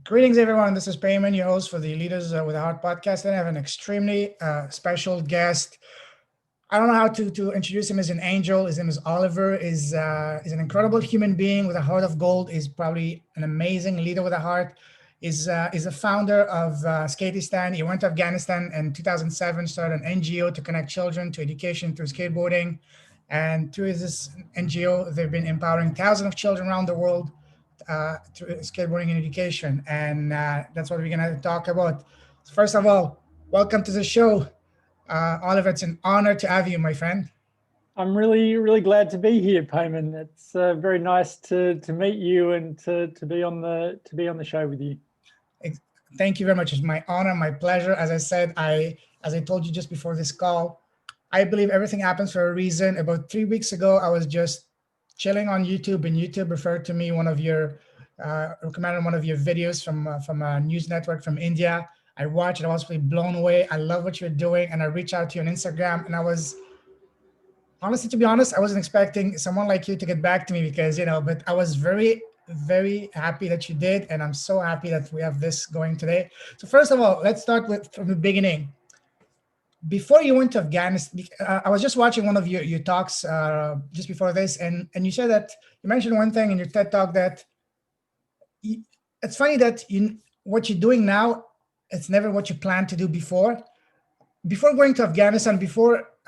Greetings, everyone. This is Payman, your host for the Leaders with a Heart podcast. And I have an extremely special guest. I don't know how to introduce him as an angel. His name is Oliver. Is an incredible human being with a heart of gold. Is probably an amazing leader with a heart. Is a founder of Skateistan. He went to Afghanistan in 2007, started an NGO to connect children to education through skateboarding. And through this NGO, they've been empowering thousands of children around the world through skateboarding and education. And that's what we're going to talk about. First of all, welcome to the show. Oliver, it's an honor to have you, my friend. I'm really glad to be here, Payman. It's very nice to meet you and to be on the show with you. Thank you very much. It's my honor, my pleasure. As I said, as I told you just before this call, I believe everything happens for a reason. About 3 weeks ago, I was just chilling on YouTube, and YouTube referred to me recommended one of your videos from a news network from India. I watched it. I was really blown away. I love what you're doing, and I reached out to you on Instagram, and I was honestly, to be honest, I wasn't expecting someone like you to get back to me because but I was very happy that you did, and I'm so happy that we have this going today. So first of all, let's start from the beginning. Before you went to Afghanistan, I was just watching one of your talks just before this, and you said that you mentioned one thing in your TED talk that it's funny that what you're doing now, it's never what you planned to do before. Before going to Afghanistan,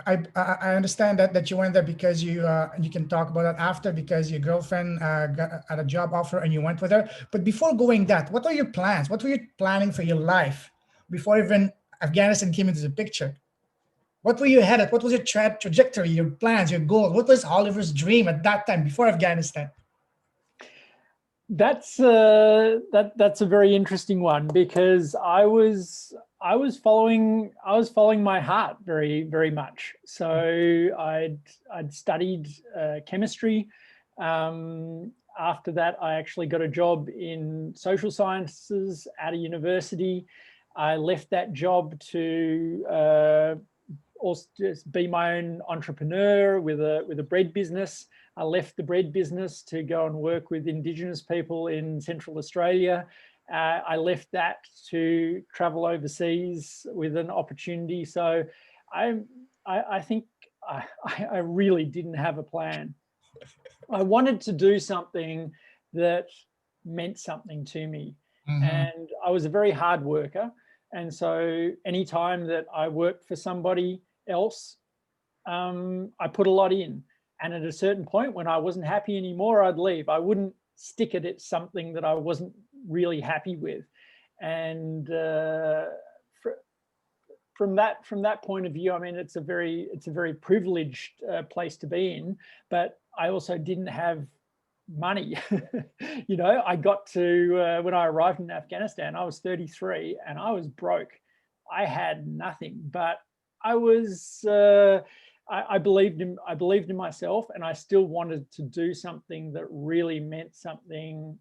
I understand that you went there because you can talk about that after, because your girlfriend got a job offer and you went with her. But before going that, what are your plans? What were you planning for your life before even Afghanistan came into the picture? What were you headed? What was your trajectory, your plans, your goal? What was Oliver's dream at that time before Afghanistan? That's a very interesting one, because I was following my heart very much. So I'd studied chemistry. After that, I actually got a job in social sciences at a university. I left that job to also just be my own entrepreneur with a bread business. I left the bread business to go and work with Indigenous people in Central Australia. I left that to travel overseas with an opportunity. So I think I really didn't have a plan. I wanted to do something that meant something to me. Mm-hmm. And I was a very hard worker. And so anytime that I worked for somebody else, I put a lot in. And at a certain point, when I wasn't happy anymore, I'd leave. I wouldn't stick it at something that I wasn't really happy with. And from that point of view, I mean, it's a very privileged place to be in. But I also didn't have money. I got to when I arrived in Afghanistan, I was 33 and I was broke. I had nothing, but I was. I believed in myself, and I still wanted to do something that really meant something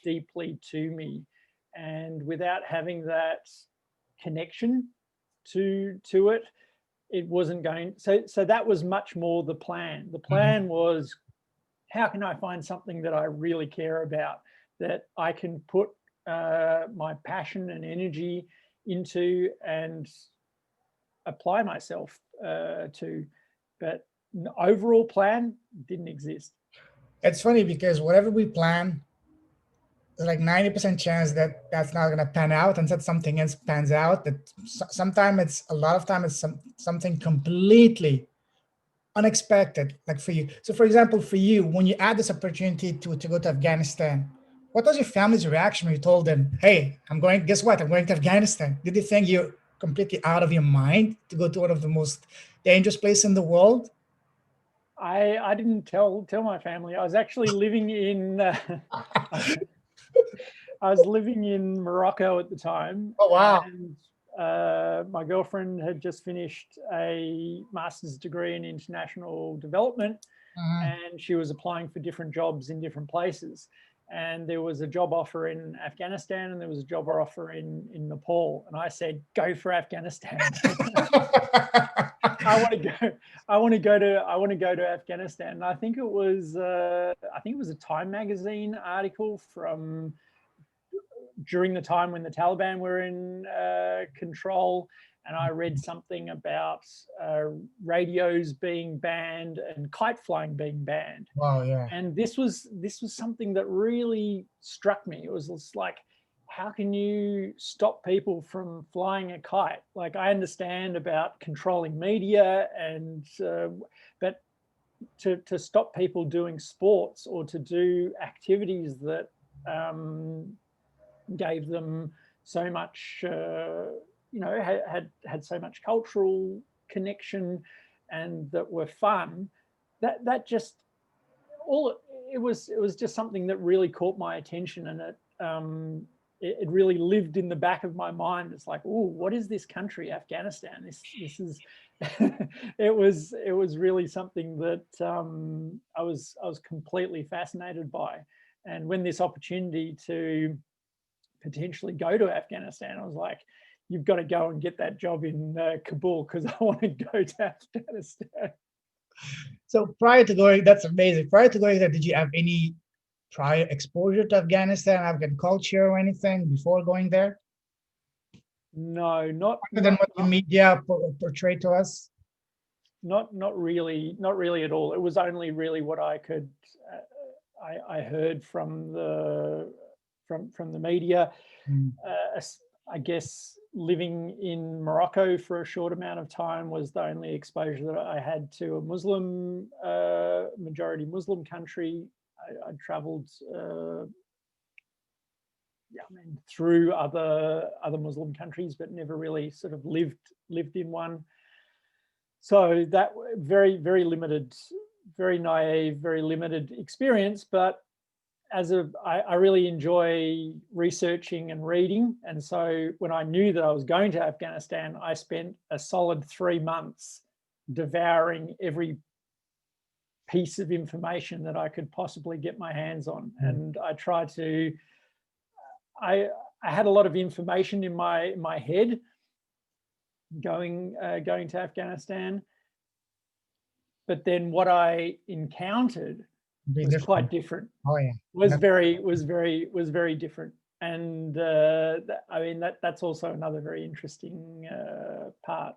deeply to me. And without having that connection to it, it wasn't going. So that was much more the plan. The plan was, how can I find something that I really care about, that I can put my passion and energy into and apply myself to, but the overall plan didn't exist. It's funny because whatever we plan, there's like 90% chance that that's not going to pan out, and that something else pans out. That a lot of time it's something completely unexpected, like for you. So for example, for you, when you had this opportunity to go to Afghanistan, what was your family's reaction when you told them, hey, guess what? I'm going to Afghanistan. Did they think you're completely out of your mind to go to one of the most dangerous places in the world? I didn't tell my family. I was actually living in I was living in Morocco at the time. Oh wow! And my girlfriend had just finished a master's degree in international development, and she was applying for different jobs in different places. And there was a job offer in Afghanistan, and there was a job offer in Nepal. And I said, go for Afghanistan. I want to go to Afghanistan. And I think it was a Time magazine article from during the time when the Taliban were in control, and I read something about radios being banned and kite flying being banned. Wow, yeah. And this was something that really struck me. It was just like, how can you stop people from flying a kite? Like, I understand about controlling media, and but to stop people doing sports or to do activities that gave them so much, you know, had so much cultural connection and that were fun, that just it was just something that really caught my attention, and it really lived in the back of my mind. It's like, oh, what is this country, Afghanistan? This is it was really something that I was completely fascinated by. And when this opportunity to potentially go to Afghanistan, I was like, you've got to go and get that job in Kabul, because I want to go to Afghanistan. So prior to going, that's amazing. Prior to going there, did you have any prior exposure to Afghanistan, Afghan culture, or anything before going there? No, not other than what the media portrayed to us. Not really at all. It was only really what I could I heard from the media. I guess living in Morocco for a short amount of time was the only exposure that I had to a Muslim, majority Muslim country. I traveled, through other Muslim countries, but never really sort of lived in one. So that very limited, very naive, very limited experience. But I really enjoy researching and reading. And so when I knew that I was going to Afghanistan, I spent a solid 3 months devouring every piece of information that I could possibly get my hands on. And I tried to, I had a lot of information in my head going to Afghanistan, but then what I encountered was quite different. Oh yeah, was very different. And I mean, that's also another very interesting part.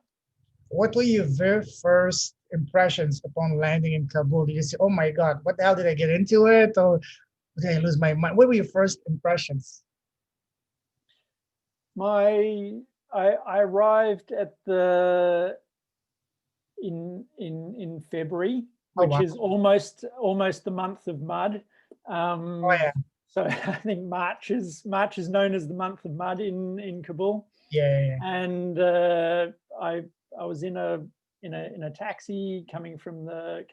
What were your very first impressions upon landing in Kabul? Did you say, "Oh my God, what the hell did I get into it?" Or did I lose my mind? What were your first impressions? I arrived at in February, which is almost the month of mud. Oh yeah. So I think March is known as the month of mud in Kabul. Yeah. And I was in a taxi coming from the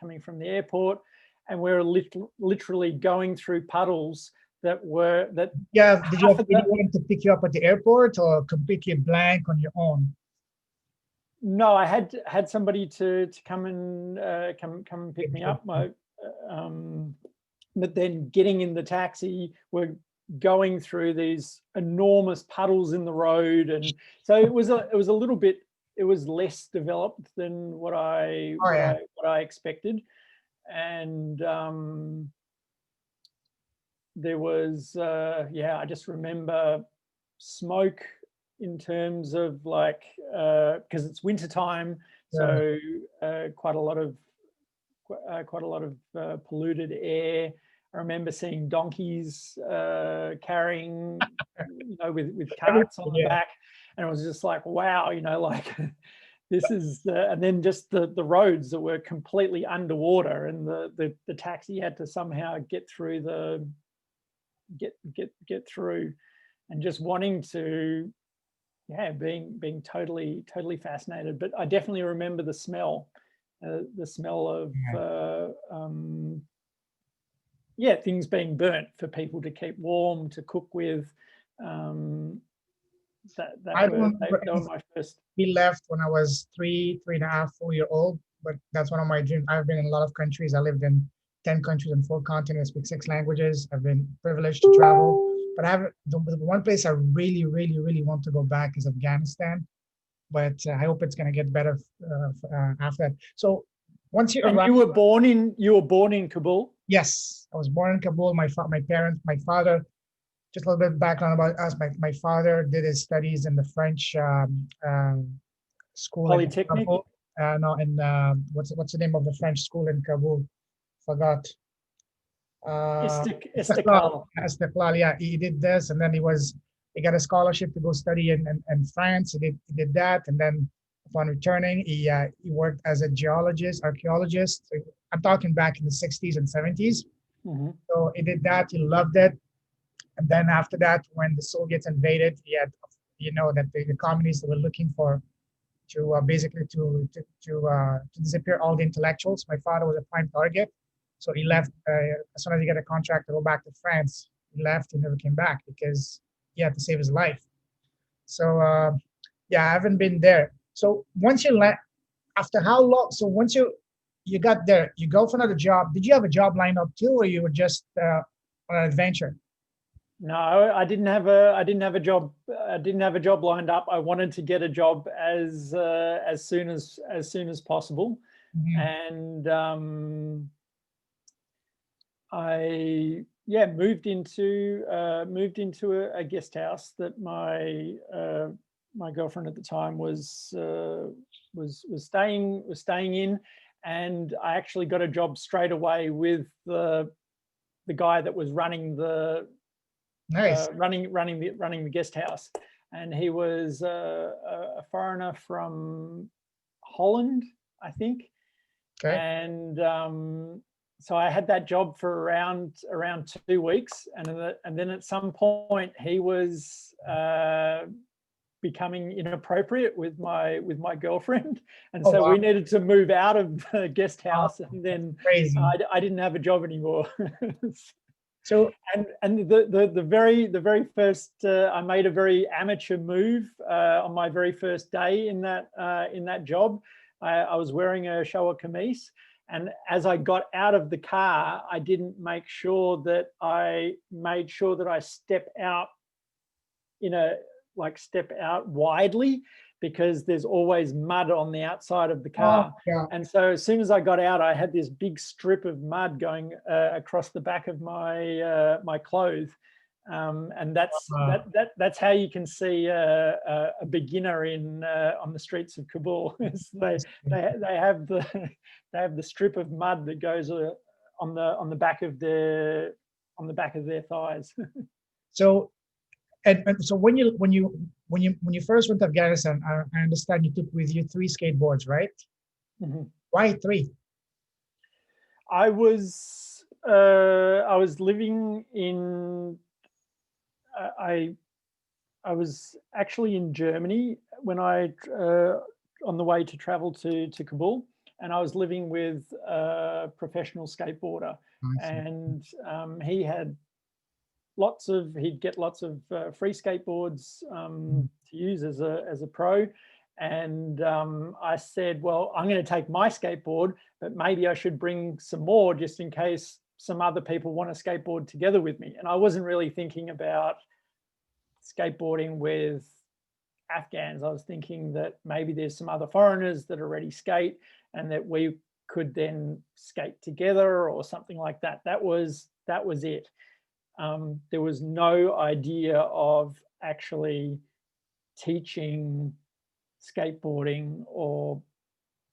airport, and we were literally going through puddles that. Yeah, did you have anyone to pick you up at the airport, or completely blank on your own? No, I had somebody to come and pick me up. But then getting in the taxi, we're going through these enormous puddles in the road, and so it was a little bit. It was less developed than what I expected, and there was I just remember smoke in terms of like because it's winter time, so quite a lot of polluted air. I remember seeing donkeys carrying, with carts on the back, and it was just like, wow, like this is. And then just the roads that were completely underwater, and the taxi had to somehow get through get through, and just wanting to, being totally fascinated. But I definitely remember the smell of things being burnt for people to keep warm, to cook with. They were my first. We left when I was 3.5, 4-year-old, but that's one of my dreams. I've been in a lot of countries. I lived in 10 countries and 4 continents, speak 6 languages. I've been privileged to travel. But the one place I really want to go back is Afghanistan. But I hope it's going to get better after that. So once you arrived, you were born in Kabul? Yes, I was born in Kabul. My father just a little bit of background about us. My father did his studies in the French school in Polytechnic. Kabul. No, in what's the name of the French school in Kabul? Forgot. Istiklal. Istiklal, yeah, he did this, and then he got a scholarship to go study in France. He did that, and then upon returning, he worked as a geologist, archaeologist. So I'm talking back in the 60s and 70s. Mm-hmm. So he did that. He loved it, and then after that, when the Soviets invaded, he had, that the communists were looking for to basically to disappear all the intellectuals. My father was a prime target. So he left as soon as he got a contract to go back to France. He left. He never came back because he had to save his life. So yeah, I haven't been there. So once you left, after how long? So once you got there, you go for another job. Did you have a job lined up too, or you were just on an adventure? No, I didn't have a job. I didn't have a job lined up. I wanted to get a job as soon as possible, Mm-hmm. and I moved into a guest house that my girlfriend at the time was staying in, and I actually got a job straight away with the guy that was running the Nice. running the guest house, and he was a foreigner from Holland, I think, Okay. and so I had that job for around 2 weeks, and then at some point he was becoming inappropriate with my girlfriend, and so wow. we needed to move out of the guest house, and then Crazy. I didn't have a job anymore. So and the very first I made a very amateur move on my very first day in that job. I was wearing a showa kameez, and as I got out of the car, I didn't make sure that I made sure that I step out step out widely, because there's always mud on the outside of the car. yeah. And so as soon as I got out, I had this big strip of mud going across the back of my my clothes. And that's how you can see a beginner on the streets of Kabul. they have the strip of mud that goes on the back of their thighs. So and so when you first went to Afghanistan, I understand you took with you 3 skateboards, right? Mm-hmm. Why 3? I was living in I was actually in Germany when I on the way to travel to Kabul, and I was living with a professional skateboarder, and he had he'd get lots of free skateboards to use as a pro. And I said, well, I'm going to take my skateboard, but maybe I should bring some more just in case some other people want to skateboard together with me. And I wasn't really thinking about skateboarding with Afghans. I was thinking that maybe there's some other foreigners that already skate and that we could then skate together or something like that. That was it. There was no idea of actually teaching skateboarding or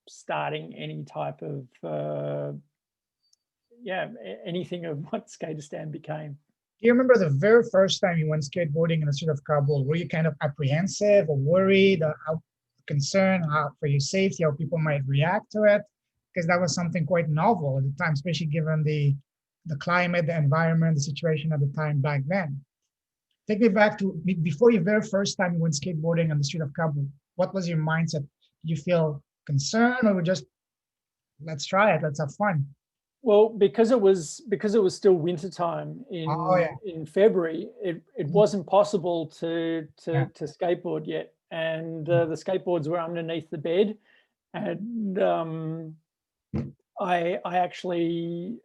starting any type of anything of what Skateistan became. Do you remember the very first time you went skateboarding in the street of Kabul? Were you kind of apprehensive or worried, or how concerned for your safety, how people might react to it? Because that was something quite novel at the time, especially given the climate, the environment, the situation at the time back then. Take me back to before your very first time you went skateboarding on the street of Kabul. What was your mindset? Did you feel concerned, or just let's try it, let's have fun? Well, because it was still winter time in February, it wasn't possible to skateboard yet, and the skateboards were underneath the bed, and I actually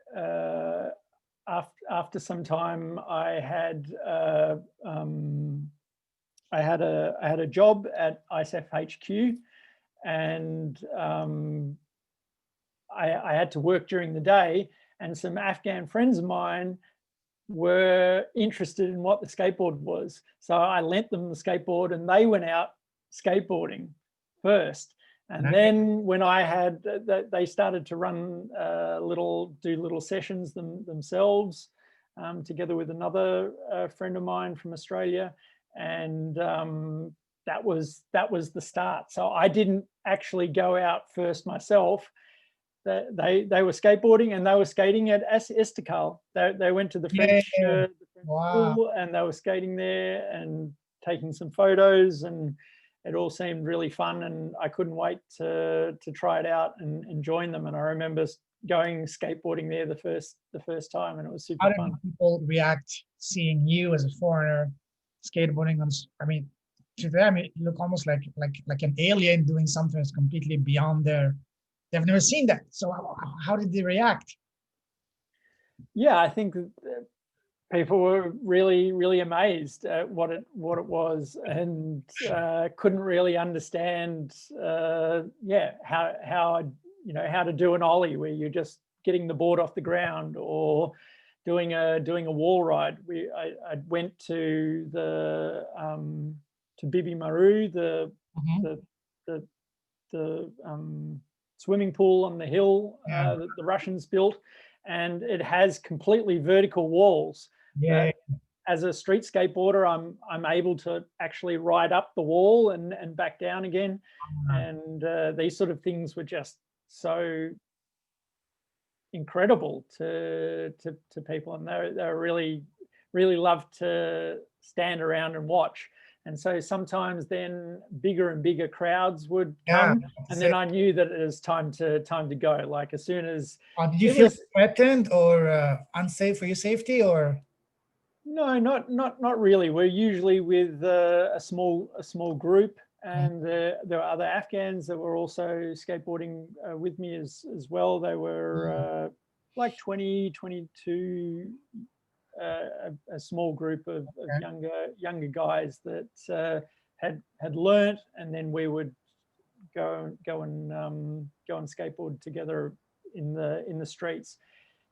after some time I had a job at ISAF HQ, and I had to work during the day, and some Afghan friends of mine were interested in what the skateboard was. So I lent them the skateboard and they went out skateboarding first. And then when I had, they started to run do little sessions themselves together with another friend of mine from Australia. And that was the start. So I didn't actually go out first myself. They were skateboarding and they were skating at Estical. They went to the French, school and they were skating there and taking some photos, and it all seemed really fun, and I couldn't wait to try it out and join them. And I remember going skateboarding there the first time, and it was super fun. How did people react seeing you as a foreigner skateboarding on? I mean, to them, you look almost like an alien doing something that's completely beyond they've never seen that. So how did they react? Yeah, I think people were really amazed at what it was, and couldn't really understand how to do an ollie where you're just getting the board off the ground, or doing a wall ride. I went to Bibi Maru, the swimming pool on the hill that the Russians built, and it has completely vertical walls. As a street skateboarder, I'm able to actually ride up the wall and back down again. And these sort of things were just so incredible to people, and they really loved to stand around and watch. And so sometimes then bigger and bigger crowds would come, and then I knew that it was time to go. Like as soon as did you feel threatened or unsafe for your safety, or? No, not really. We're usually with a small group, and there were other Afghans that were also skateboarding with me as well. They were like 20, 22. A small group of younger guys that had learnt, and then we would go and skateboard together in the streets.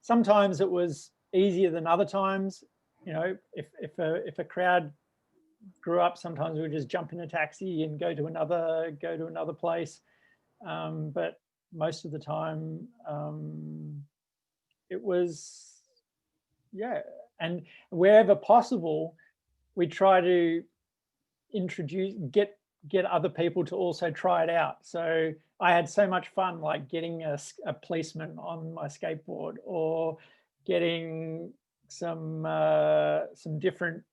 Sometimes it was easier than other times. You know, if a crowd grew up, sometimes we would just jump in a taxi and go to another place. But most of the time, it was and wherever possible, we try to get other people to also try it out. So I had so much fun, like getting a policeman on my skateboard, or getting some different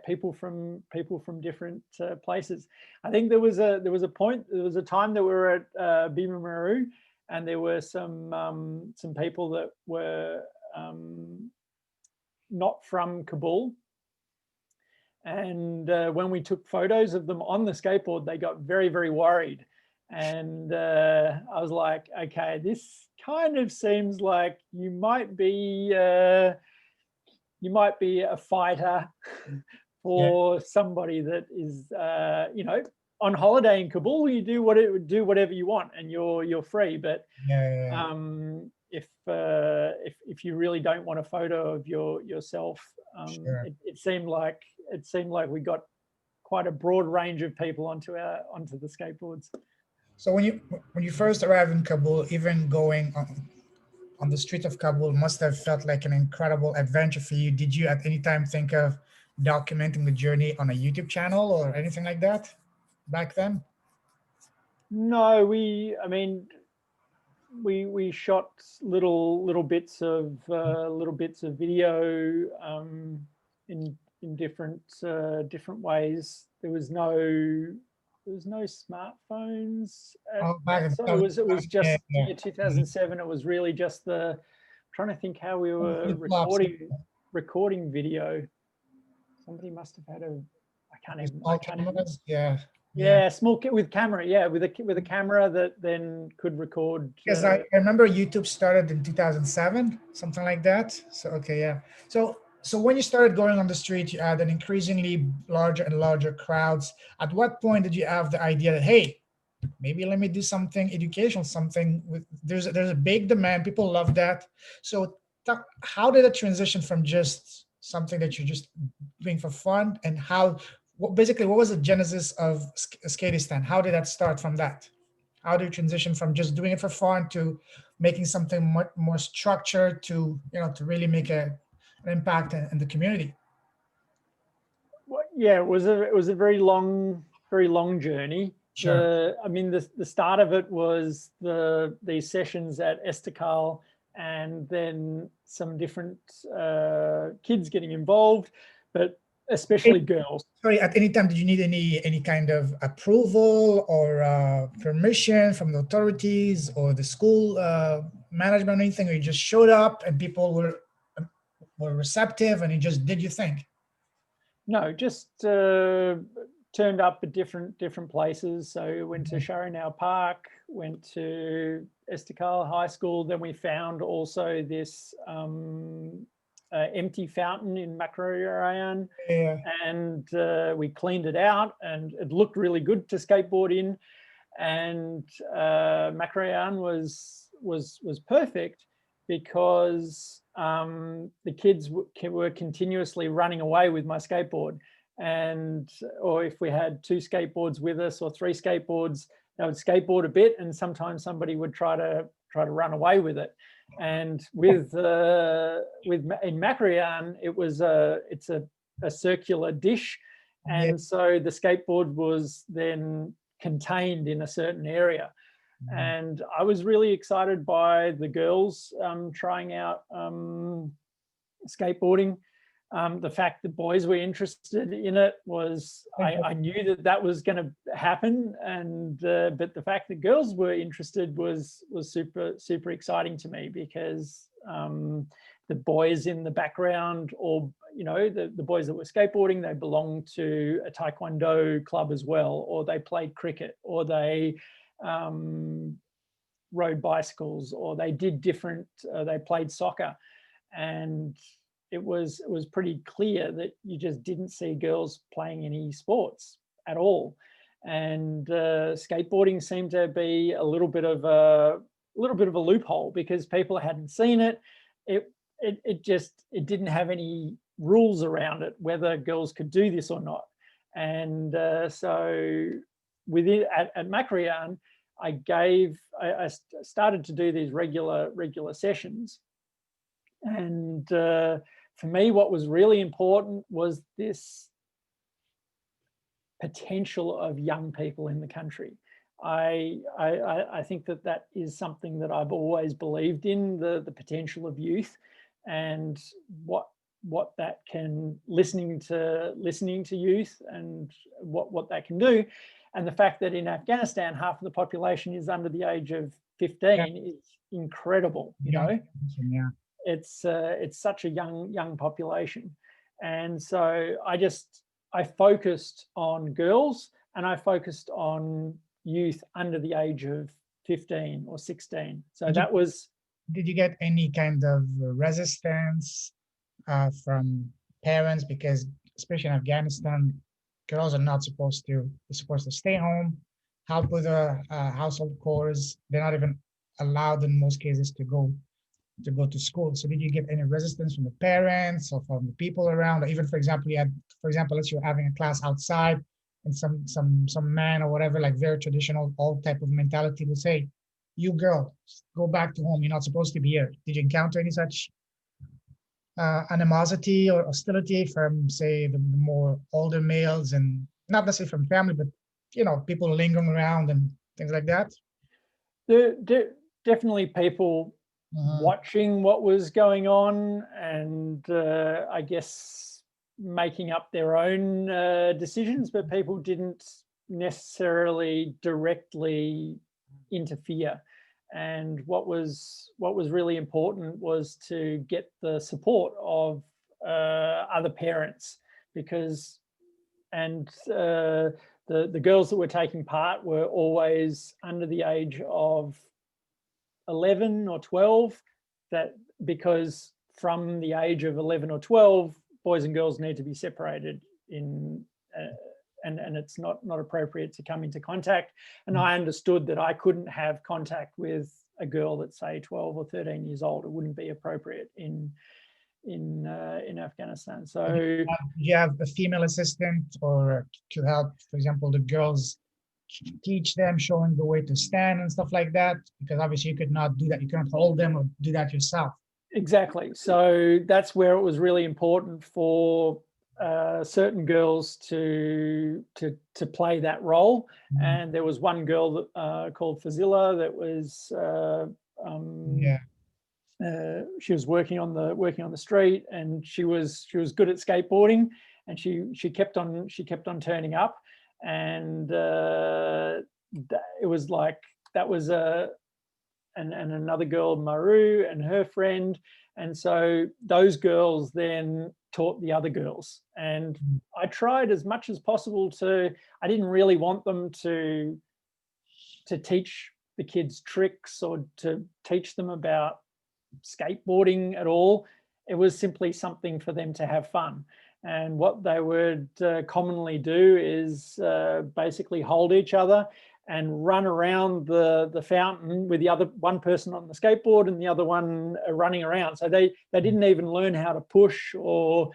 people from different places. I think there was a time that we were at Bibi Maru, and there were some people that were not from Kabul, and when we took photos of them on the skateboard, they got very worried, and I was like, okay, this kind of seems like you might be a fighter for somebody that is on holiday in Kabul. You do whatever you want, and you're free, but if you really don't want a photo of yourself, it seemed like we got quite a broad range of people onto the skateboards. So when you first arrived in Kabul, even going on the street of Kabul must have felt like an incredible adventure for you. Did you at any time think of documenting the journey on a YouTube channel or anything like that back then? No, we shot little bits of video in different ways. There was no smartphones. So it was just 2007. It was really just trying to think how we were recording video. Somebody must have had small kit with camera, with a camera that then could record. Because I remember YouTube started in 2007, something like that. So So when you started going on the street, you had an increasingly larger and larger crowds. At what point did you have the idea that, hey, maybe let me do something educational, something with, there's a big demand, people love that. So how did it transition from just something that you're just doing for fun? And how, basically, what was the genesis of Skateistan? How did that start from that? How do you transition from just doing it for fun to making something more structured to, to really make an impact in the community? Well, yeah, it was a very long journey. Sure. I mean, the start of it was these sessions at Estakal, and then some different kids getting involved, but especially girls. Sorry, at any time, did you need any kind of approval or permission from the authorities or the school management or anything, or you just showed up and people were receptive and you just did your thing? No, just turned up at different places. So went to Sharinau Park, went to Estakal High School. Then we found also this empty fountain in Macrocosm, Yeah. and we cleaned it out, and it looked really good to skateboard in. And Macrocosm was perfect because the kids were continuously running away with my skateboard, or if we had 2 skateboards with us or 3 skateboards, they would skateboard a bit, and sometimes somebody would try to run away with it. And in Macrocosm, it's a circular dish, and so the skateboard was then contained in a certain area. And I was really excited by the girls trying out skateboarding. The fact that boys were interested in it was, I knew that was going to happen, and but the fact that girls were interested was super exciting to me, because the boys in the background, or the boys that were skateboarding, they belonged to a taekwondo club as well, or they played cricket, or they rode bicycles, or they did different, they played soccer. And it was pretty clear that you just didn't see girls playing any sports at all. And skateboarding seemed to be a little bit of a loophole, because people hadn't seen it. It didn't have any rules around it, whether girls could do this or not. And so within at Macrocosm, I started to do these regular sessions. And for me, what was really important was this potential of young people in the country. I think that is something that I've always believed in, the potential of youth, and what that can, listening to youth, and what that can do. And the fact that in Afghanistan, half of the population is under the age of 15 is incredible. Yeah. It's such a young population. And so I focused on girls, and I focused on youth under the age of 15 or 16. So did you get any kind of resistance from parents? Because especially in Afghanistan, girls are not supposed to, they're supposed to stay home, help with the household chores. They're not even allowed in most cases to go to school. So did you get any resistance from the parents or from the people around? Or even, for example, let's say you're having a class outside, and some man or whatever, like very traditional old type of mentality, will say, "You girl, go back to home. You're not supposed to be here." Did you encounter any such animosity or hostility from, say, the more older males, and not necessarily from family, but people lingering around and things like that? Definitely people watching what was going on, and I guess making up their own decisions, but people didn't necessarily directly interfere. And what was really important was to get the support of other parents, because the girls that were taking part were always under the age of 11 or 12, because from the age of 11 or 12, boys and girls need to be separated and it's not appropriate to come into contact. And I understood that I couldn't have contact with a girl that's, say, 12 or 13 years old. It wouldn't be appropriate in in Afghanistan. So Do you have a female assistant or to help, for example, the girls, teach them, showing the way to stand and stuff like that? Because obviously you could not do that. You couldn't hold them or do that yourself. exactly. So that's where it was really important for certain girls to play that role. Mhm. And there was one girl that, called Fazila that was Yeah. she was working on the street, and she was good at skateboarding, and she kept on turning up, and it was like that was and another girl, Maru, and her friend. And so those girls then taught the other girls. And I tried as much as possible I didn't really want them to teach the kids tricks or to teach them about skateboarding at all. It was simply something for them to have fun. And what they would commonly do is basically hold each other and run around the fountain with the other one person on the skateboard and the other one running around. So they didn't even learn how to push or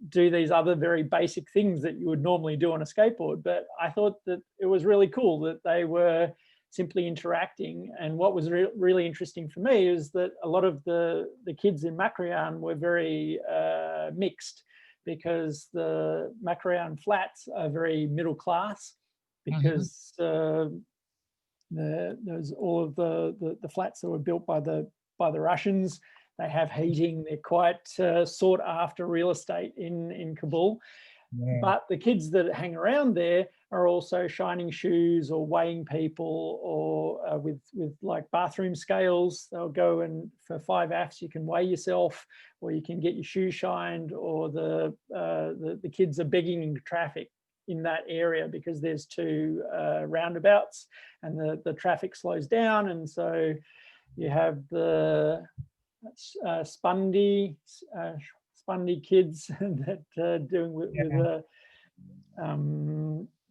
do these other very basic things that you would normally do on a skateboard. But I thought that it was really cool that they were simply interacting. And what was really interesting for me is that a lot of the kids in Macryan were very mixed, because the Macryan flats are very middle class, because there's all of the flats that were built by the Russians. They have heating. They're quite sought after real estate in Kabul. Yeah. But the kids that hang around there are also shining shoes or weighing people, or with like bathroom scales. They'll go, and for 5 AFs you can weigh yourself, or you can get your shoes shined, or the kids are begging in traffic in that area because there's 2 roundabouts, and the traffic slows down, and so you have the spundy kids that doing with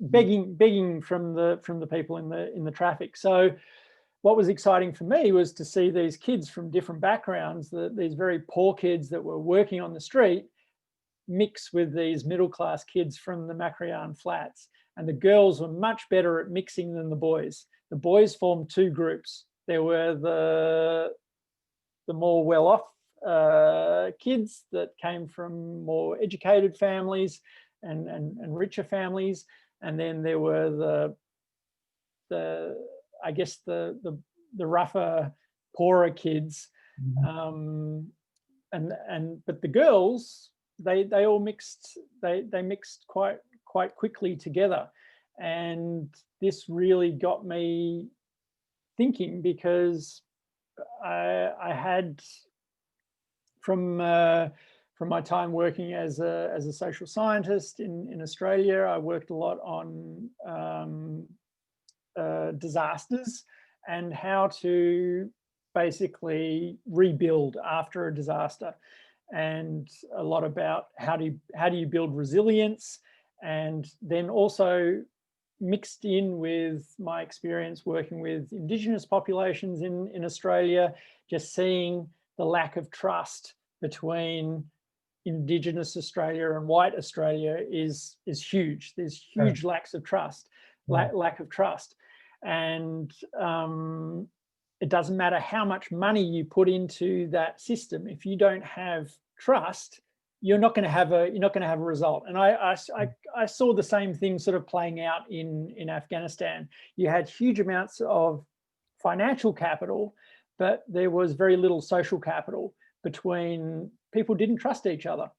begging from the people in the traffic. So what was exciting for me was to see these kids from different backgrounds, these very poor kids that were working on the street, mix with these middle-class kids from the Macryan flats. And the girls were much better at mixing than the boys. The boys formed 2 groups. There were the more well-off kids that came from more educated families and richer families, and then there were the I guess the rougher, poorer kids, but the girls, they all mixed. They mixed quite quickly together, and this really got me thinking, because I had from my time working as a social scientist in Australia, I worked a lot on disasters and how to basically rebuild after a disaster, and a lot about how do you build resilience, and then also mixed in with my experience working with Indigenous populations in Australia, just seeing the lack of trust between Indigenous Australia and white Australia is huge. There's huge lacks of trust, lack of trust. And it doesn't matter how much money you put into that system. If you don't have trust, you're not going to have a result. And I saw the same thing sort of playing out in Afghanistan. You had huge amounts of financial capital, but there was very little social capital between people. Didn't trust each other.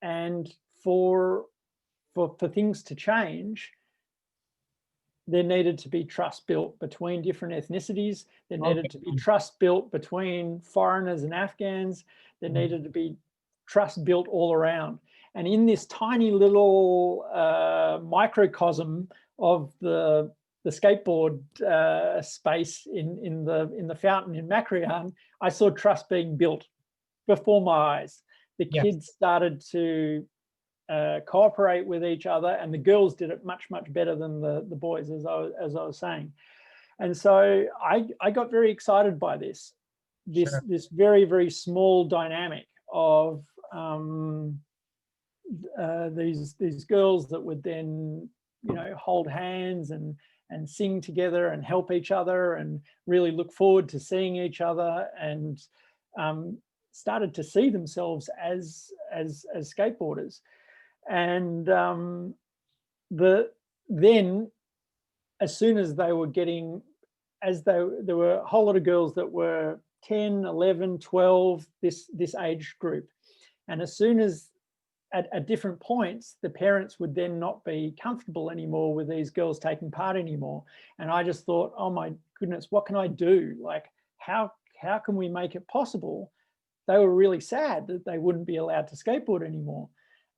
And for things to change, there needed to be trust built between different ethnicities. There needed to be trust built between foreigners and Afghans. There needed to be trust built all around. And in this tiny little microcosm of the skateboard space in the fountain in Macryan, I saw trust being built before my eyes. The kids started to cooperate with each other, and the girls did it much better than the boys, as I was saying. And so I got very excited by this very, very small dynamic of these girls that would then, you know, hold hands and sing together and help each other and really look forward to seeing each other, and started to see themselves as skateboarders. And then as soon as they were getting, there were a whole lot of girls that were 10, 11, 12, this age group. And as soon as at different points, the parents would then not be comfortable anymore with these girls taking part anymore. And I just thought, oh my goodness, what can I do? Like, how can we make it possible? They were really sad that they wouldn't be allowed to skateboard anymore.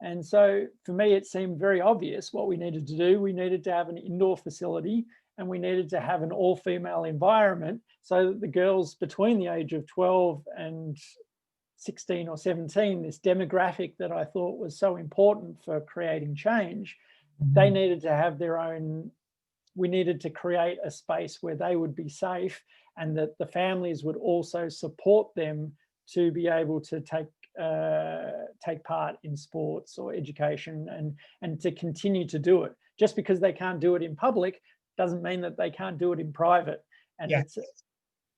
And so for me, it seemed very obvious what we needed to do. We needed to have an indoor facility, and we needed to have an all-female environment so that the girls between the age of 12 and 16 or 17, this demographic that I thought was so important for creating change, they needed to have their own, we needed to create a space where they would be safe, and that the families would also support them to be able to take part in sports or education, and to continue to do it. Just because they can't do it in public doesn't mean that they can't do it in private. And Yes.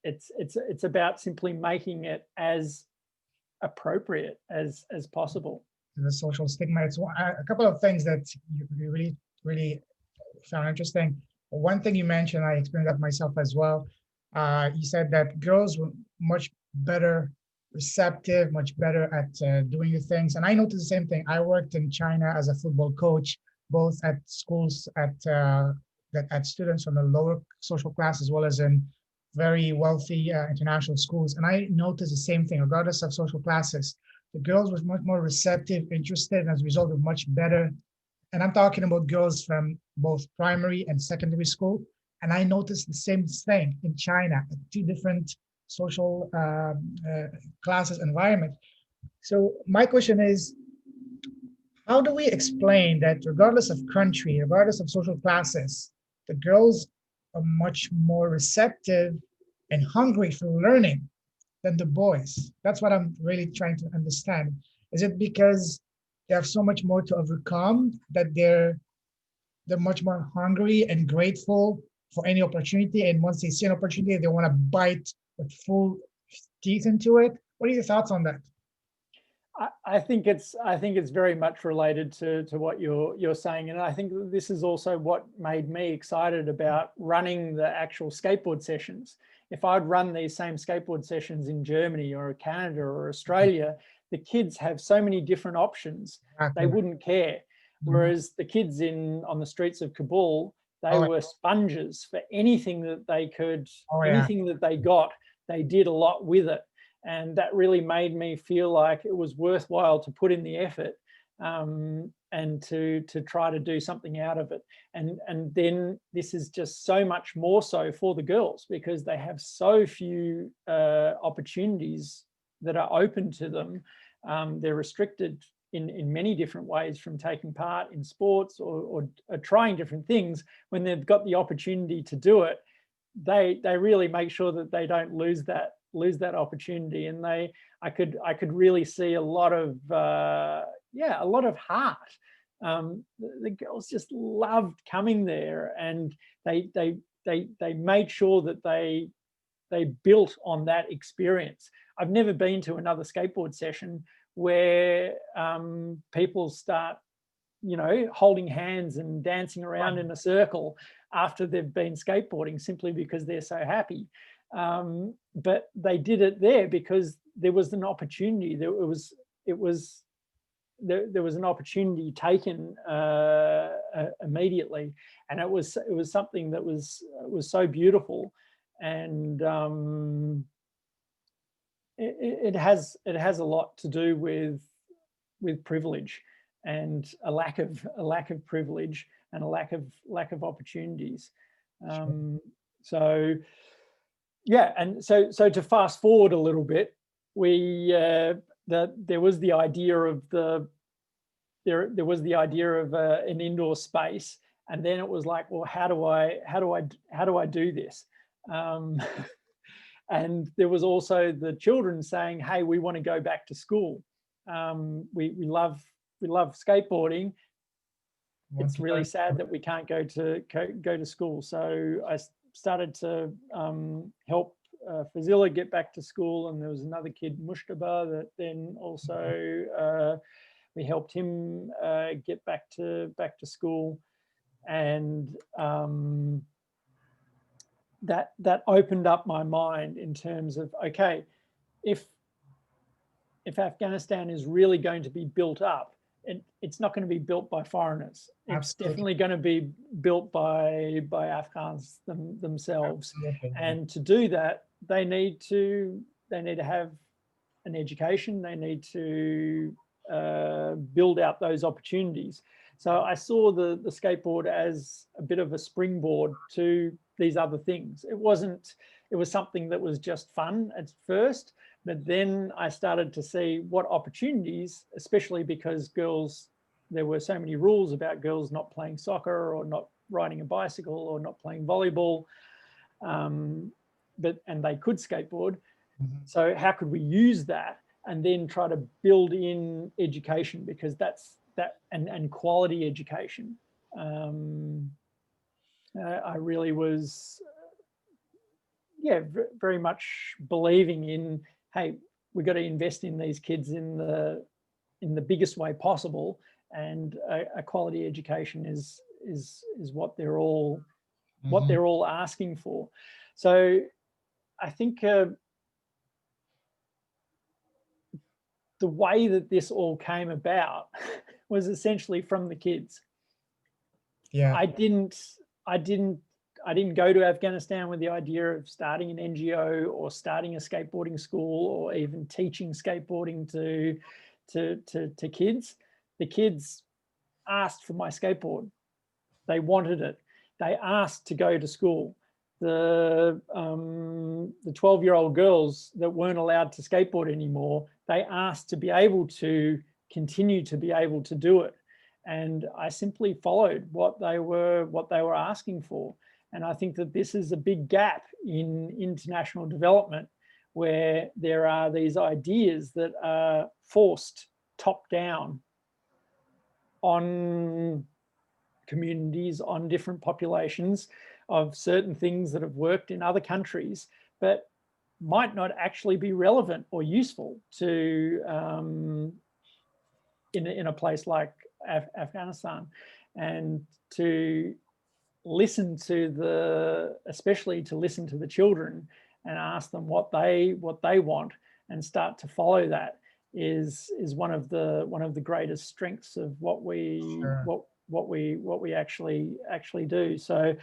it's about simply making it as appropriate as possible. The social stigma. It's a couple of things that you really found interesting. One thing you mentioned, I experienced that myself as well. You said that girls were much better receptive, much better at doing the things. And I noticed the same thing. I worked in China as a football coach, both at schools at students from the lower social class, as well as in very wealthy international schools. And I noticed the same thing, regardless of social classes. The girls were much more receptive, interested, and as a result of much better. And I'm talking about girls from both primary and secondary school. And I noticed the same thing in China, at two different social classes environment. So my question is, how do we explain that regardless of country, regardless of social classes, the girls are much more receptive and hungry for learning than the boys? That's what I'm really trying to understand. Is it because they have so much more to overcome, that they're much more hungry and grateful for any opportunity, and once they see an opportunity, they want to bite with full teeth into it? What are your thoughts on that? I think it's very much related to what you're saying, and I think this is also what made me excited about running the actual skateboard sessions. If I'd run these same skateboard sessions in Germany or Canada or Australia, the kids have so many different options, they wouldn't care. Whereas the kids on the streets of Kabul, they were sponges for anything that they could, anything that they got, they did a lot with it. And that really made me feel like it was worthwhile to put in the effort and to try to do something out of it. And then this is just so much more so for the girls, because they have so few opportunities that are open to them. They're restricted in many different ways from taking part in sports or trying different things. When they've got the opportunity to do it, they really make sure that they don't lose that opportunity. And I could really see a lot of heart. The girls just loved coming there, and they made sure that they built on that experience. I've never been to another skateboard session where people start, holding hands and dancing around in a circle after they've been skateboarding simply because they're so happy. But they did it there because there was an opportunity. There was an opportunity taken immediately, and it was something that was so beautiful. And it has a lot to do with privilege, and a lack of privilege, and a lack of opportunities. So yeah, and so to fast forward a little bit, there was the idea of an indoor space, and then it was like, well, how do I do this? And there was also the children saying, hey, we want to go back to school. we love skateboarding. It's really learn. sad that we can't go to school. So I started to help Fazila get back to school, and there was another kid, Mushtaba, that then also we helped him get back to school, and that opened up my mind in terms of, okay, if Afghanistan is really going to be built up, it's not going to be built by foreigners. It's Absolutely. definitely going to be built by Afghans themselves. Absolutely. And to do that, they need to have an education. They need to build out those opportunities. So I saw the skateboard as a bit of a springboard to these other things. It was something that was just fun at first, but then I started to see what opportunities, especially because girls, there were so many rules about girls not playing soccer or not riding a bicycle or not playing volleyball, and they could skateboard. Mm-hmm. So how could we use that and then try to build in education, because and quality education. I really was, very much believing in, hey, we've got to invest in these kids in the biggest way possible, and a quality education is what they're all asking for. So I think the way that this all came about was essentially from the kids. Yeah. I didn't go to Afghanistan with the idea of starting an NGO or starting a skateboarding school or even teaching skateboarding to kids. The kids asked for my skateboard. They wanted it. They asked to go to school. The 12-year-old girls that weren't allowed to skateboard anymore, they asked to be able to continue to be able to do it. And I simply followed what they were asking for. And I think that this is a big gap in international development, where there are these ideas that are forced top down on communities, on different populations, of certain things that have worked in other countries, but might not actually be relevant or useful to in a place like Afghanistan. And to listen to especially to listen to the children and ask them what they want, and start to follow that is one of the greatest strengths of what we Sure. what we actually do. So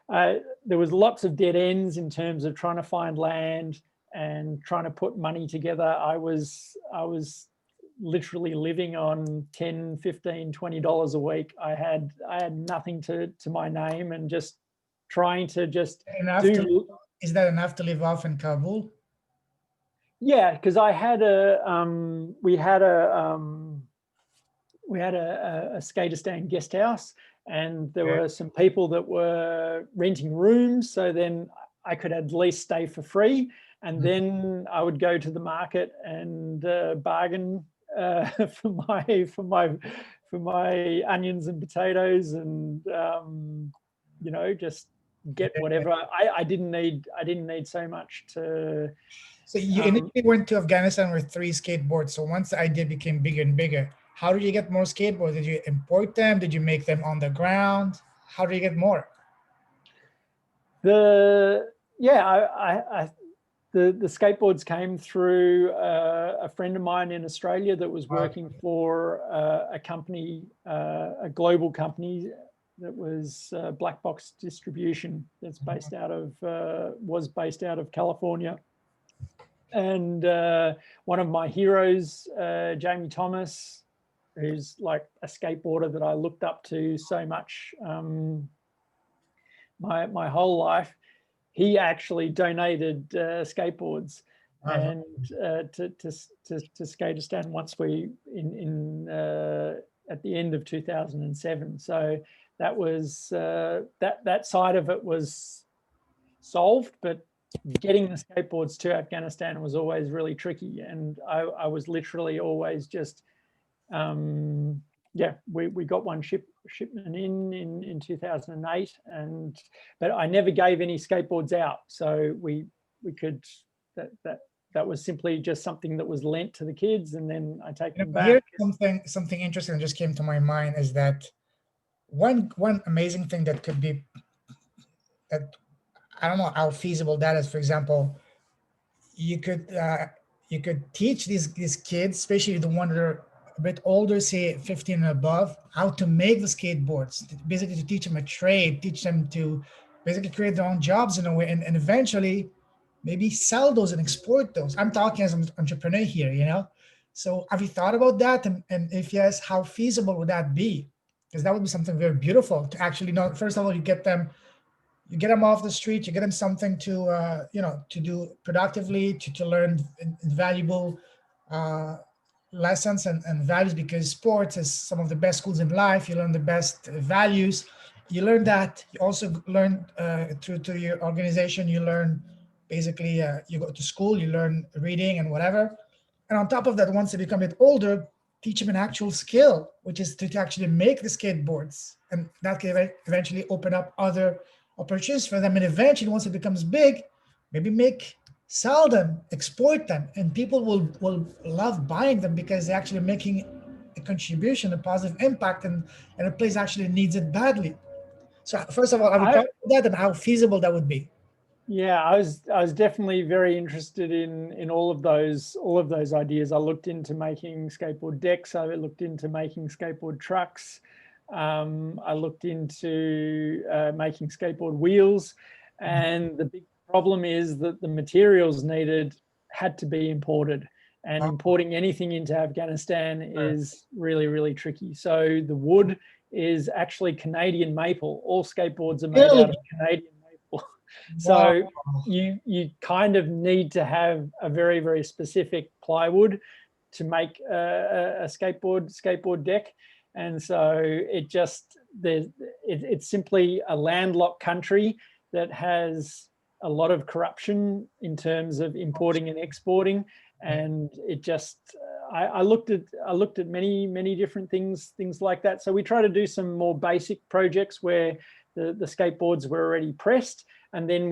there was lots of dead ends in terms of trying to find land and trying to put money together. I was literally living on $10, $15, $20 a week. I had nothing to my name, and just trying to just is that enough to live off in Kabul? Yeah, because I had we had a Skateistan guest house, and there were some people that were renting rooms, so then I could at least stay for free, and then I would go to the market and bargain for my onions and potatoes, and just get whatever. I didn't need so much to. So you initially went to Afghanistan with 3 skateboards. So once the idea became bigger and bigger, how did you get more skateboards? Did you import them? Did you make them on the ground? How did you get more? The skateboards came through a friend of mine in Australia that was working for a company, a global company that was Black Box Distribution, that's based out of was based out of California. And one of my heroes, Jamie Thomas, who's like a skateboarder that I looked up to so much my whole life, he actually donated skateboards and to Skateistan once we at the end of 2007. So that was that side of it was solved, but getting the skateboards to Afghanistan was always really tricky, and I was literally always just, yeah, we got one shipment in 2008, but I never gave any skateboards out, so we could that was simply just something that was lent to the kids, and then I take them back. Here's something interesting that just came to my mind is that one amazing thing that could be, that I don't know how feasible that is. For example, you could teach these kids, especially the ones that are a bit older, say 15 and above, how to make the skateboards. Basically, to teach them a trade, teach them to basically create their own jobs in a way, and eventually maybe sell those and export those. I'm talking as an entrepreneur here, you know. So have you thought about that? And if yes, how feasible would that be? Because that would be something very beautiful to actually know. First of all, you get them off the street, you get them something to to do productively, to learn valuable lessons and values, because sports is some of the best schools in life. You learn the best values. You learn that. You also learn through your organization. You learn basically, you go to school, you learn reading and whatever. And on top of that, once they become a bit older, teach them an actual skill, which is to actually make the skateboards. And that can eventually open up other opportunities for them. And eventually, once it becomes big, maybe sell them, export them, and people will love buying them because they're actually making a contribution, a positive impact, and a place actually needs it badly. So first of all, have you thought about that and how feasible that would be? Yeah, I was definitely very interested in all of those ideas. I looked into making skateboard decks. I looked into making skateboard trucks. I looked into making skateboard wheels, and the big problem is that the materials needed had to be imported, and importing anything into Afghanistan is really, really tricky. So the wood is actually Canadian maple. All skateboards are made out of Canadian maple. So you kind of need to have a very, very specific plywood to make a skateboard deck. And so it's simply a landlocked country that has a lot of corruption in terms of importing and exporting. And it just, I looked at many different things like that. So we try to do some more basic projects where the skateboards were already pressed, and then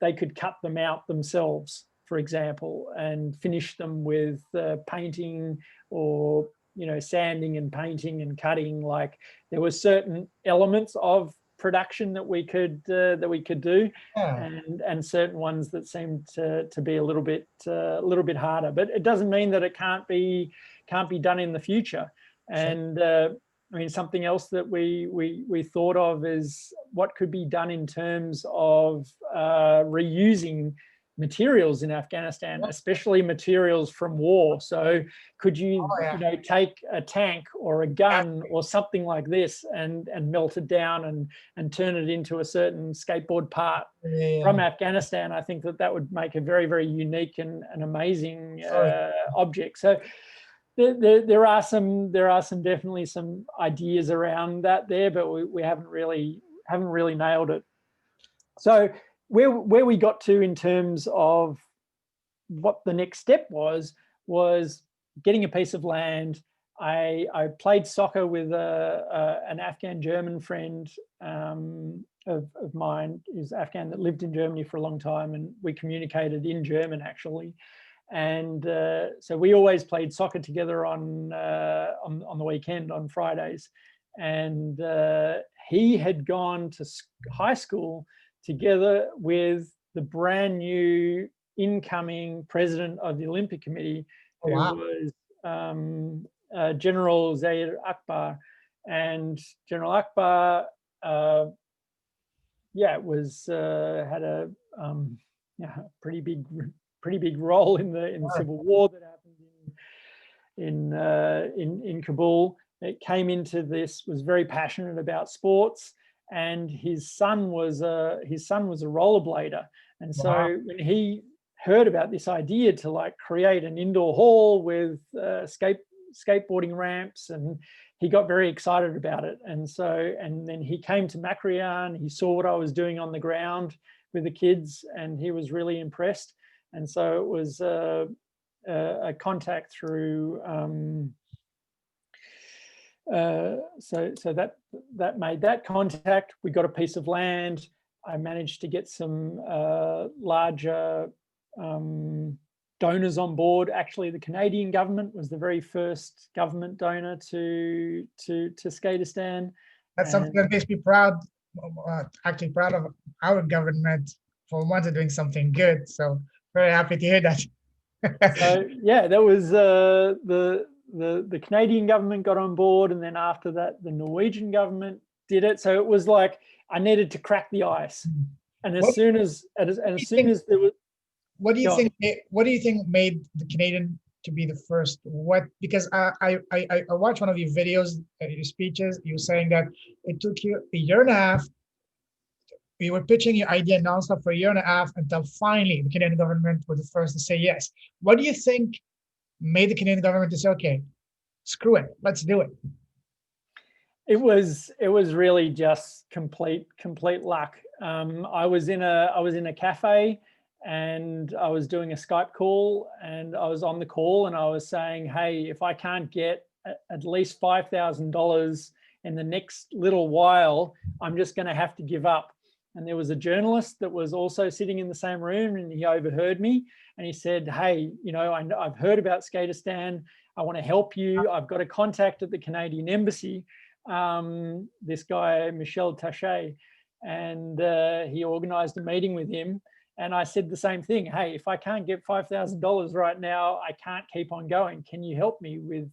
they could cut them out themselves, for example, and finish them with painting or sanding and painting and cutting. Like, there were certain elements of production that we could do, and certain ones that seemed to be a little bit harder. But it doesn't mean that it can't be done in the future. And I mean, something else that we thought of is what could be done in terms of reusing materials in Afghanistan, especially materials from war. So could you, take a tank or a gun or something like this and melt it down and turn it into a certain skateboard part from Afghanistan? I think that would make a very, very unique and amazing object. So there are definitely some ideas around that there, but we haven't really nailed it. So where we got to in terms of what the next step was getting a piece of land. I played soccer with an Afghan German friend of mine, who's Afghan, that lived in Germany for a long time, and we communicated in German actually. And so we always played soccer together on the weekend, on Fridays. And he had gone to high school together with the brand new incoming president of the Olympic Committee, who was General Zaid Akbar. And General Akbar, had a pretty big role in the civil war that happened in Kabul. It came into this, was very passionate about sports, and his son was a rollerblader. And so when he heard about this idea to create an indoor hall with skateboarding ramps, and he got very excited about it. And then he came to Makrian, he saw what I was doing on the ground with the kids, and he was really impressed. And so it was a contact through. So that made that contact. We got a piece of land. I managed to get some larger donors on board. Actually, the Canadian government was the very first government donor to Skateistan. That's something that makes me proud. Actually, proud of our government for once doing something good. So very happy to hear that. So yeah, that was the Canadian government got on board, and then after that, the Norwegian government did it. So it was like I needed to crack the ice, and as soon as there was. What do you think? What do you think made the Canadian to be the first? Because I watched one of your videos, your speeches. You were saying that it took you a year and a half. You were pitching your idea nonstop for a year and a half until finally the Canadian government was the first to say yes. What do you think made the Canadian government to say, okay, screw it, let's do it? It was really just complete luck. I was in a cafe, and I was doing a Skype call, and I was on the call, and I was saying, hey, if I can't get at least $5,000 in the next little while, I'm just going to have to give up. And there was a journalist that was also sitting in the same room, and he overheard me, and he said, hey, I've heard about Skateistan. I want to help you. I've got a contact at the Canadian embassy, this guy, Michel Taché, and he organized a meeting with him. And I said the same thing. Hey, if I can't get $5,000 right now, I can't keep on going. Can you help me with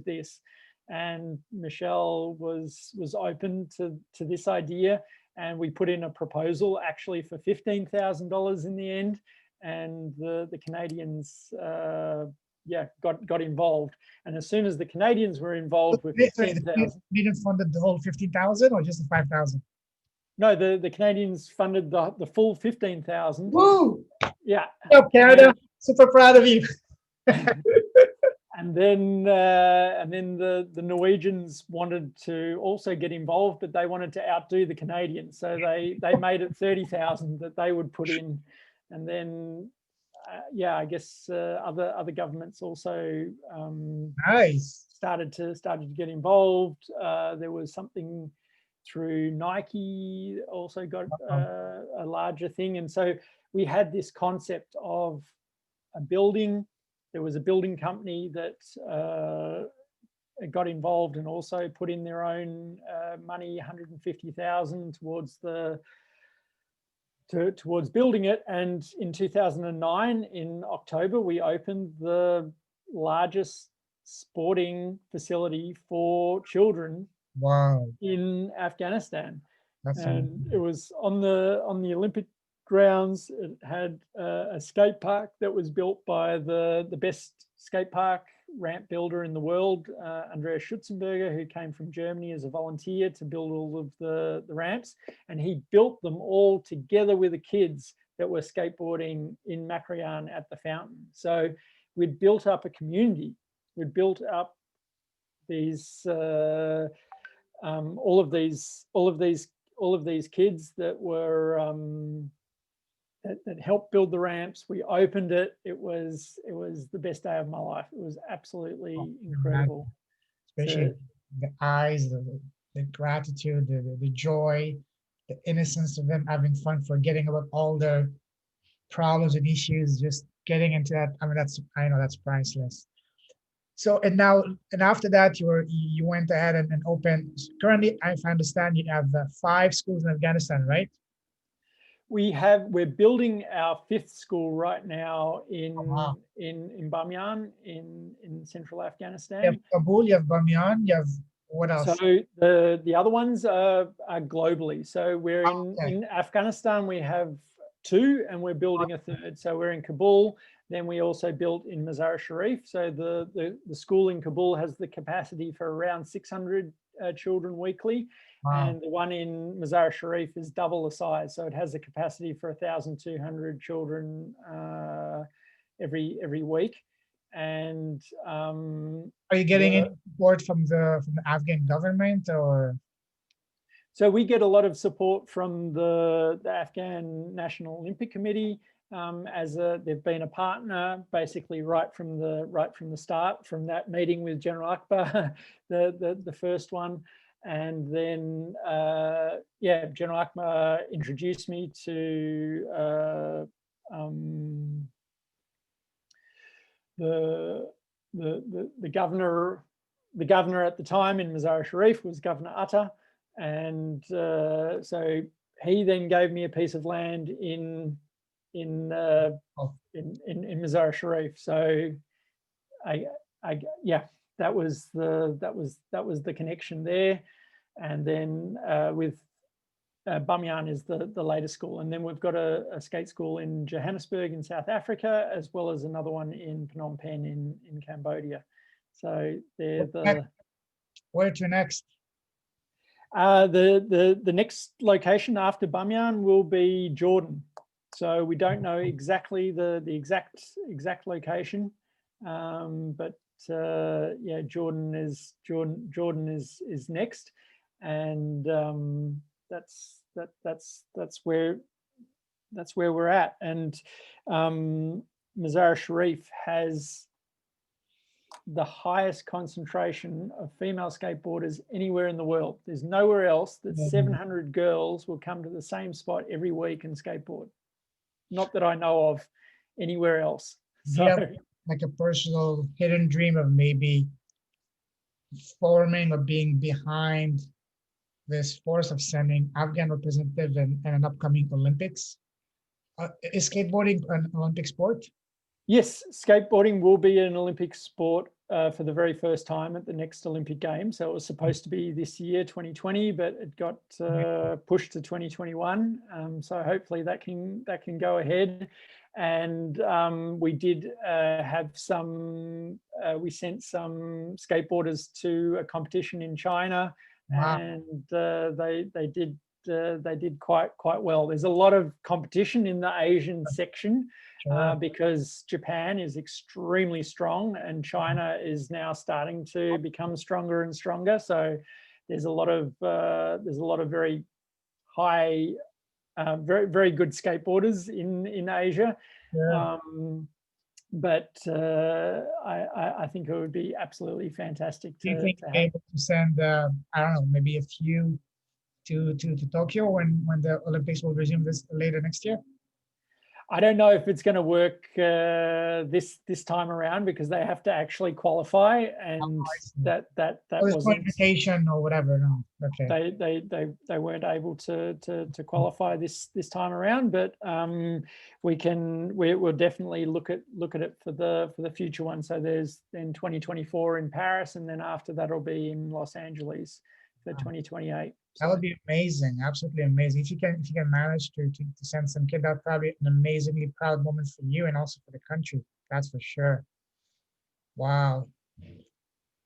this? And Michelle was open to this idea, and we put in a proposal actually for $15,000 in the end. And the Canadians, got involved. And as soon as the Canadians were involved with $15,000, you didn't funded the whole 15,000 or just the 5,000? No, the Canadians funded the full 15,000. Woo! Yeah. Oh, Canada, super proud of you. And then the Norwegians wanted to also get involved, but they wanted to outdo the Canadians, so they made it 30,000 that they would put in, and then I guess other governments also nice started to get involved. There was something through Nike also got a larger thing. And so we had this concept of a building. There was a building company that got involved and also put in their own money, 150,000 towards building it. And in 2009, in October, we opened the largest sporting facility for children in Afghanistan. That's and amazing. It was on the Olympic grounds. It had a skate park that was built by the best skate park ramp builder in the world, Andreas Schutzenberger, who came from Germany as a volunteer to build all of the ramps. And he built them all together with the kids that were skateboarding in Microcosm at the fountain. So we'd built up a community. We'd built up these all of these kids that were that helped build the ramps. We opened it. It was the best day of my life. It was absolutely incredible. Especially the eyes, the gratitude, the joy, the innocence of them having fun, forgetting about all their problems and issues, just getting into that. I mean, I know that's priceless. So and after that, you went ahead and opened. Currently, if I understand, you have 5 schools in Afghanistan, right? We're building our 5th school right now in Bamyan in central Afghanistan. You have Kabul, you have Bamyan, you have what else? So the other ones are globally. So we're in Afghanistan. We have 2, and we're building a 3rd. So we're in Kabul. Then we also built in Mazar Sharif. So the school in Kabul has the capacity for around 600 children weekly. Wow. And the one in Mazar Sharif is double the size. So it has the capacity for 1,200 children every week. And are you getting any support from the Afghan government or? So we get a lot of support from the Afghan National Olympic Committee. They've been a partner basically right from the start, from that meeting with General Akbar, the first one. And then, yeah, General Akbar introduced me to the governor. The governor at the time in Mazar Sharif was Governor Atta, and so he then gave me a piece of land in Mazar Sharif. So yeah, that was the connection there. And then with Bamyan is the latest school, and then we've got a skate school in Johannesburg in South Africa, as well as another one in Phnom Penh in Cambodia. So they're where to next? The next location after Bamyan will be Jordan. So we don't know exactly the exact location, but yeah, Jordan is next, and that's where we're at. And Mazar Sharif has the highest concentration of female skateboarders anywhere in the world. There's nowhere else that 700 girls will come to the same spot every week and skateboard. Not that I know of anywhere else. So, yeah, like a personal hidden dream of maybe forming or being behind this force of sending Afghan representative in an upcoming Olympics. Is skateboarding an Olympic sport? Yes, skateboarding will be an Olympic sport for the very first time at the next Olympic Games. So it was supposed to be this year, 2020, but it got pushed to 2021. So hopefully that can go ahead. And we did have some. We sent some skateboarders to a competition in China, wow. And they did quite well. There's a lot of competition in the Asian section. Sure. Because Japan is extremely strong and China is now starting to become stronger and stronger. So there's a lot of very high, very good skateboarders in Asia. Yeah. But I think it would be absolutely fantastic. Do you think you'll be able to send I don't know, maybe a few to Tokyo when the Olympics will resume this later next year? I don't know if it's going to work this time around, because they have to actually qualify, and that wasn't qualification or whatever. No, okay. They weren't able to qualify this time around, but we'll definitely look at it for the future one. So there's then 2024 in Paris, and then after that it'll be in Los Angeles for 2028. That would be amazing, absolutely amazing. If you can manage to send some kid, that's probably an amazingly proud moment for you and also for the country. That's for sure. Wow.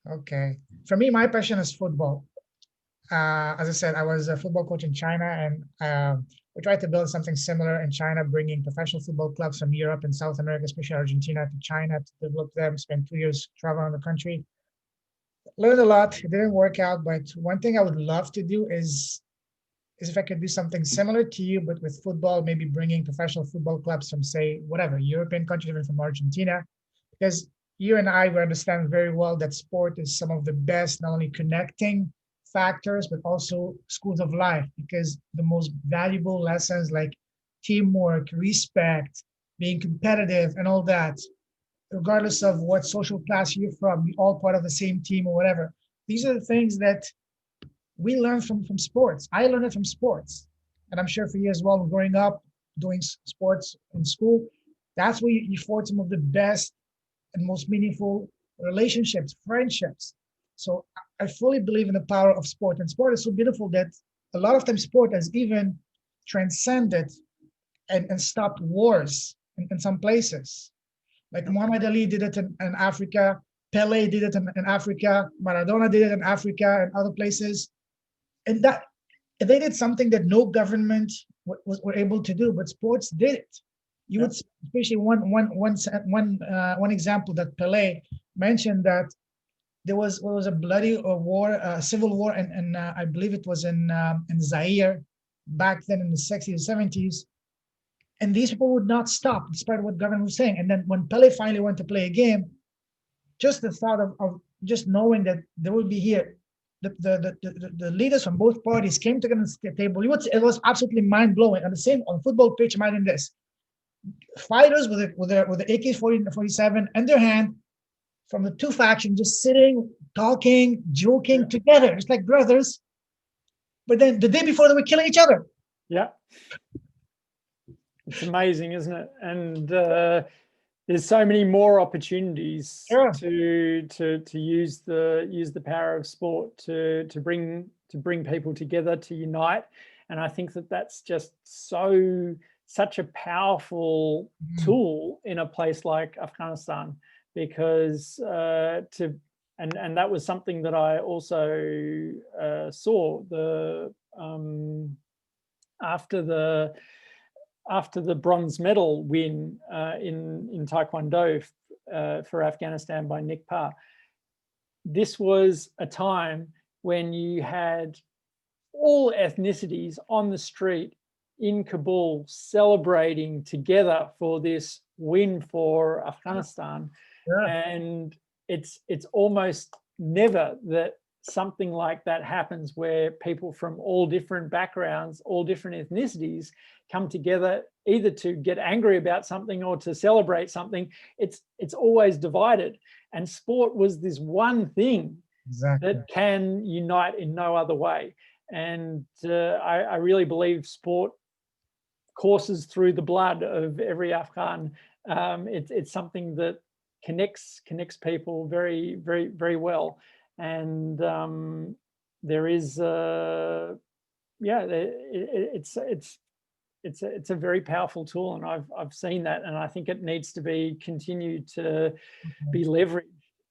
Okay. For me, my passion is football. As I said, I was a football coach in China, and we tried to build something similar in China, bringing professional football clubs from Europe and South America, especially Argentina, to China to develop them. Spent 2 years traveling the country. Learned a lot. It didn't work out, but one thing I would love to do is if I could do something similar to you, but with football, maybe bringing professional football clubs from, say, whatever, European countries, even from Argentina, because you and I, we understand very well that sport is some of the best, not only connecting factors, but also schools of life, because the most valuable lessons like teamwork, respect, being competitive, and all that, regardless of what social class you're from, we're all part of the same team or whatever. These are the things that we learn from sports. I learned it from sports. And I'm sure for you as well, growing up, doing sports in school, that's where you forge some of the best and most meaningful relationships, friendships. So I fully believe in the power of sport. And sport is so beautiful that a lot of times sport has even transcended and stopped wars in some places. Like Muhammad Ali did it in Africa, Pele did it in Africa, Maradona did it in Africa and other places. And that they did something that no government were able to do, but sports did it. You would, especially one example that Pele mentioned, that there was a bloody war, civil war, and I believe it was in Zaire back then in the 60s, 70s. And these people would not stop despite what government was saying. And then when Pele finally went to play a game, just the thought of just knowing that they would be here, the leaders from both parties came together at the table. It was absolutely mind blowing. On the football pitch, imagine this: fighters with the AK-47 in their hand, from the two factions, just sitting, talking, joking together, just like brothers. But then the day before, they were killing each other. Yeah. It's amazing, isn't it? And there's so many more opportunities to use the power of sport to bring people together, to unite. And I think that's just such a powerful tool in a place like Afghanistan, because and that was something that I also saw after the bronze medal win in Taekwondo for Afghanistan by Nick Parr. This was a time when you had all ethnicities on the street in Kabul celebrating together for this win for Afghanistan. Yeah. And it's almost never that something like that happens, where people from all different backgrounds, all different ethnicities come together either to get angry about something or to celebrate something. It's always divided. And sport was this one thing that can unite in no other way. And I really believe sport courses through the blood of every Afghan. It's something that connects people very, very, very well. And there is, it's a very powerful tool, and I've seen that, and I think it needs to be continued to be leveraged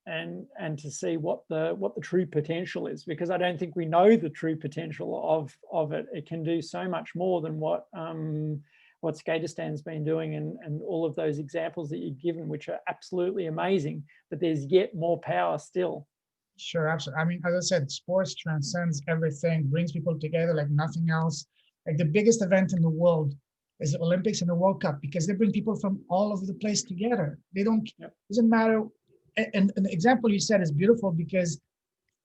and to see what the true potential is, because I don't think we know the true potential of it. It can do so much more than what Skateistan's been doing, and all of those examples that you've given, which are absolutely amazing, but there's yet more power still. Sure, absolutely. I mean, as I said, sports transcends everything, brings people together like nothing else. Like the biggest event in the world is the Olympics and the World Cup, because they bring people from all over the place together. They don't, doesn't matter. And the example you said is beautiful, because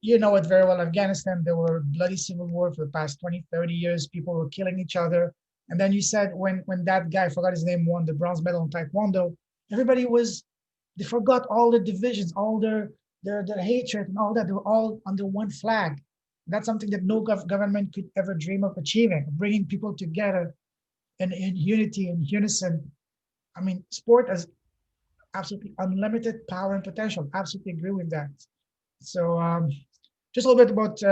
you know it very well. Afghanistan, there were bloody civil war for the past 20, 30 years. People were killing each other. And then you said when that guy, I forgot his name, won the bronze medal in Taekwondo, they forgot all the divisions, all their hatred and all that. They were all under one flag. That's something that no government could ever dream of achieving, bringing people together in unity and unison. I mean, sport has absolutely unlimited power and potential. Absolutely agree with that. So just a little bit about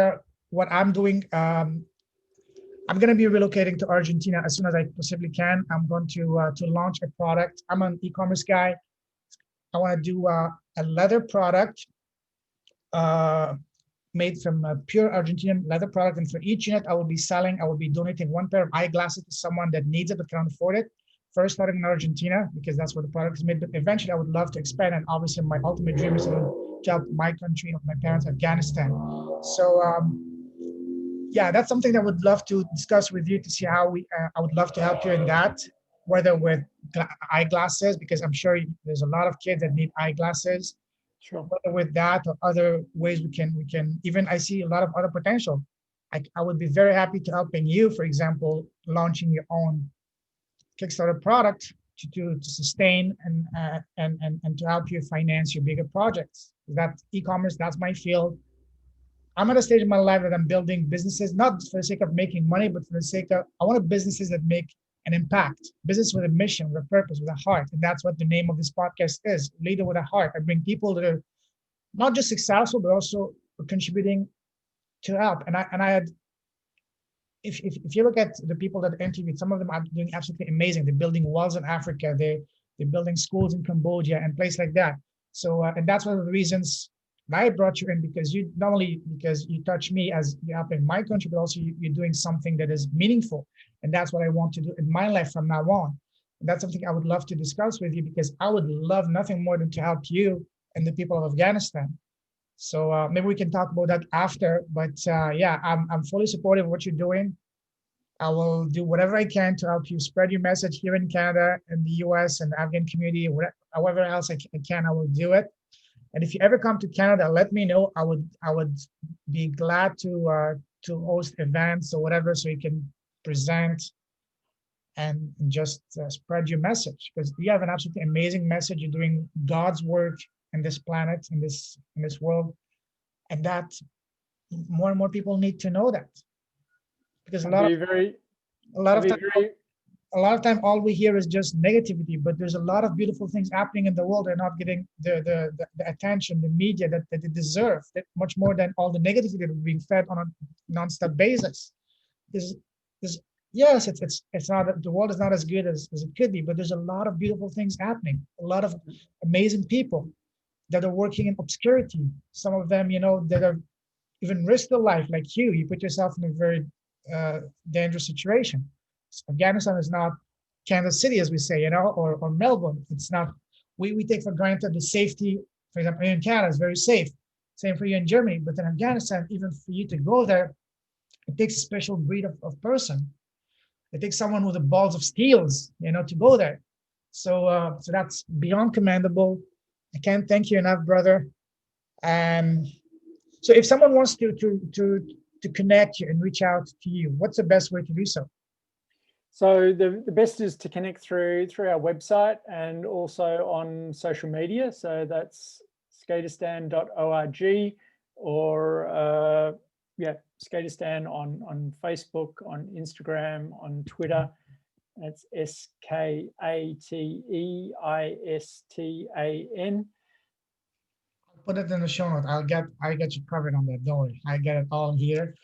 what I'm doing. I'm going to be relocating to Argentina as soon as I possibly can. I'm going to launch a product. I'm an e-commerce guy. I want to do a leather product made from pure Argentinian leather product. And for each unit I will be donating one pair of eyeglasses to someone that needs it but can't afford it. First starting in Argentina, because that's where the product is made. But eventually I would love to expand. And obviously my ultimate dream is to help my country, my parents, Afghanistan. So yeah, that's something that I would love to discuss with you, to see how I would love to help you in that, whether with eyeglasses, because I'm sure there's a lot of kids that need eyeglasses. Sure. Whether with that or other ways we can even, I see a lot of other potential. I would be very happy to helping you, for example, launching your own Kickstarter product to sustain and to help you finance your bigger projects. That e-commerce, that's my field. I'm at a stage in my life that I'm building businesses, not for the sake of making money, but for the sake of, I want businesses that make an impact, business with a mission, with a purpose, with a heart. And that's what the name of this podcast is, Leader with a Heart. I bring people that are not just successful, but also contributing to help. And I had, if you look at the people that I interviewed, some of them are doing absolutely amazing. They're building walls in Africa. They're building schools in Cambodia and places like that. So, and that's one of the reasons I brought you in, because you, not only because you touch me as you help in my country, but also you're doing something that is meaningful. And that's what I want to do in my life from now on. And that's something I would love to discuss with you, because I would love nothing more than to help you and the people of Afghanistan. So maybe we can talk about that after. But yeah, I'm fully supportive of what you're doing. I will do whatever I can to help you spread your message here in Canada, in the US, and the Afghan community, however else I can, I will do it. And if you ever come to Canada, let me know. I would be glad to host events or whatever, so you can present and just spread your message, because you have an absolutely amazing message. You're doing God's work in this planet, in this world, and that more and more people need to know that, because a lot I'd of be time very, all we hear is just negativity, but there's a lot of beautiful things happening in the world. They're not getting the attention, the media that they deserve, that much more than all the negativity that we're being fed on a non-stop basis. Is yes, it's not, the world is not as good as it could be, but there's a lot of beautiful things happening, a lot of amazing people that are working in obscurity. Some of them, that are even risk their life, like you put yourself in a very dangerous situation. Afghanistan is not Kansas City, as we say, or Melbourne. It's not, we take for granted the safety. For example, in Canada is very safe. Same for you in Germany, but in Afghanistan, even for you to go there, it takes a special breed of person. It takes someone with the balls of steels, to go there. So that's beyond commendable. I can't thank you enough, brother. And so if someone wants to connect you and reach out to you, what's the best way to do so? So the best is to connect through our website and also on social media. So that's skateistan.org, or Skateistan on Facebook, on Instagram, on Twitter. That's SKATEISTAN. Put it in the show notes. I get you covered on that. Don't worry, I get it all here.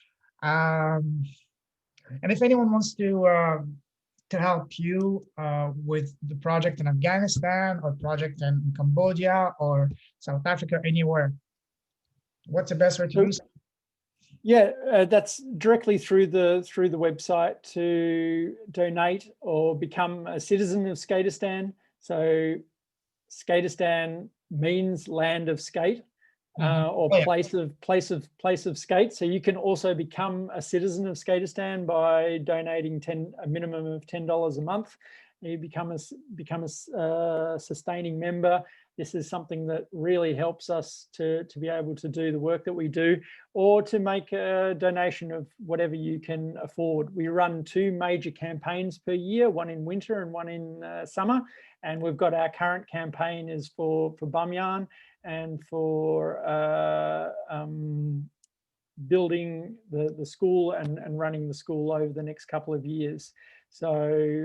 And if anyone wants to help you with the project in Afghanistan or project in Cambodia or South Africa, anywhere, what's the best way to do so? Yeah, that's directly through the website to donate or become a citizen of Skateistan. So Skateistan means land of skate, or place of skate. So you can also become a citizen of Skateistan by donating a minimum of $10 a month. You become a sustaining member. This is something that really helps us to be able to do the work that we do, or to make a donation of whatever you can afford. We run 2 major campaigns per year, one in winter and one in summer. And we've got our current campaign is for Bamyan and for building the school and running the school over the next couple of years. So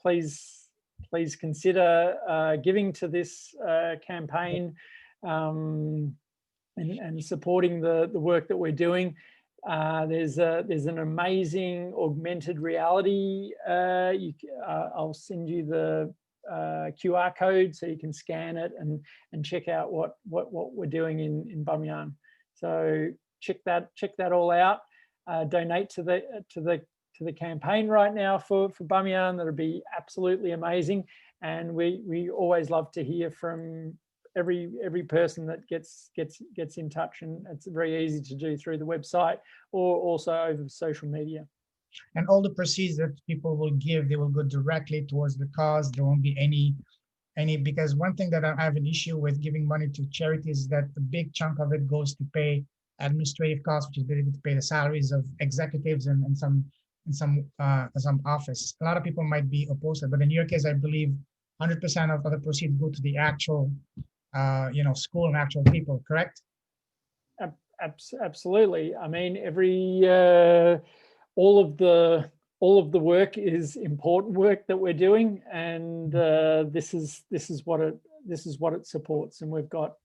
please consider giving to this campaign and supporting the work that we're doing. There's an amazing augmented reality. I'll send you the QR code so you can scan it and check out what we're doing in Bamyan. So check that all out. Donate to the campaign right now for Bamyan. That'll be absolutely amazing. And we always love to hear from every person that gets in touch, and it's very easy to do through the website or also over social media. And all the proceeds that people will give, they will go directly towards the cause. There won't be any, because one thing that I have an issue with giving money to charities is that a big chunk of it goes to pay administrative costs, which is basically to pay the salaries of executives and some office. A lot of people might be opposed to it, but in your case, I believe 100% of the proceeds go to the actual, school and actual people, correct? Absolutely. I mean, all of the work is important work that we're doing, and this is what it supports. And we've got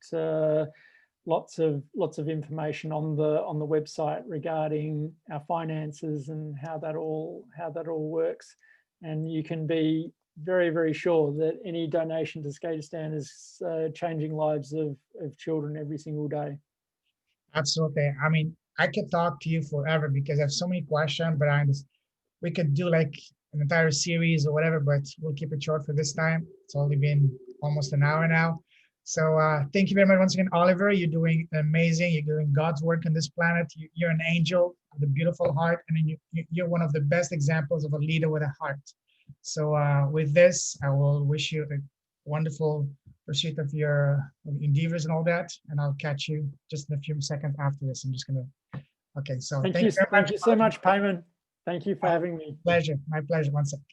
lots of information on the website regarding our finances and how that all works. And you can be very, very sure that any donation to Skateistan is changing lives of children every single day. Absolutely. I mean, I could talk to you forever because I have so many questions, but we could do like an entire series or whatever, but we'll keep it short for this time. It's only been almost an hour now. So thank you very much once again, Oliver. You're doing amazing. You're doing God's work on this planet. You're an angel with a beautiful heart, and you're one of the best examples of a leader with a heart. So with this, I will wish you a wonderful pursuit of your endeavors and all that, and I'll catch you just in a few seconds after this. I'm just gonna. Okay, so Thank you very much. so much, Payman. Thank you for having me. Pleasure, my pleasure. One second.